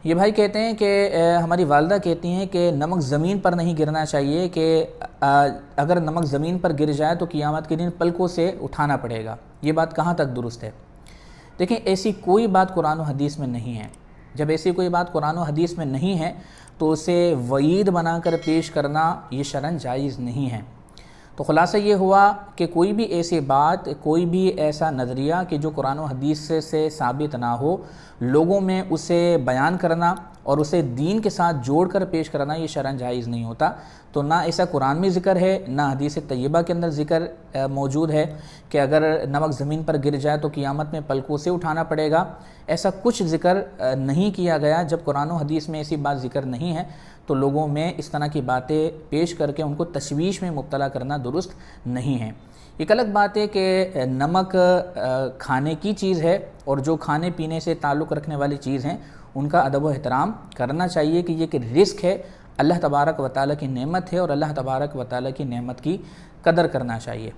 یہ بھائی کہتے ہیں کہ ہماری والدہ کہتی ہیں کہ نمک زمین پر نہیں گرنا چاہیے، کہ اگر نمک زمین پر گر جائے تو قیامت کے دن پلکوں سے اٹھانا پڑے گا، یہ بات کہاں تک درست ہے؟ دیکھیں، ایسی کوئی بات قرآن و حدیث میں نہیں ہے۔ جب ایسی کوئی بات قرآن و حدیث میں نہیں ہے تو اسے وعید بنا کر پیش کرنا یہ شرعاً جائز نہیں ہے۔ تو خلاصہ یہ ہوا کہ کوئی بھی ایسی بات، کوئی بھی ایسا نظریہ کہ جو قرآن و حدیث سے ثابت نہ ہو، لوگوں میں اسے بیان کرنا اور اسے دین کے ساتھ جوڑ کر پیش کرنا یہ شرعاً جائز نہیں ہوتا۔ تو نہ ایسا قرآن میں ذکر ہے، نہ حدیث طیبہ کے اندر ذکر موجود ہے کہ اگر نمک زمین پر گر جائے تو قیامت میں پلکوں سے اٹھانا پڑے گا۔ ایسا کچھ ذکر نہیں کیا گیا۔ جب قرآن و حدیث میں ایسی بات ذکر نہیں ہے تو لوگوں میں اس طرح کی باتیں پیش کر کے ان کو تشویش میں مبتلا کرنا درست نہیں ہے۔ ایک الگ بات ہے کہ نمک کھانے کی چیز ہے، اور جو کھانے پینے سے تعلق رکھنے والی چیز ہیں ان کا ادب و احترام کرنا چاہیے کہ یہ کہ رزق ہے، اللہ تبارک و تعالیٰ کی نعمت ہے، اور اللہ تبارک و تعالیٰ کی نعمت کی قدر کرنا چاہیے۔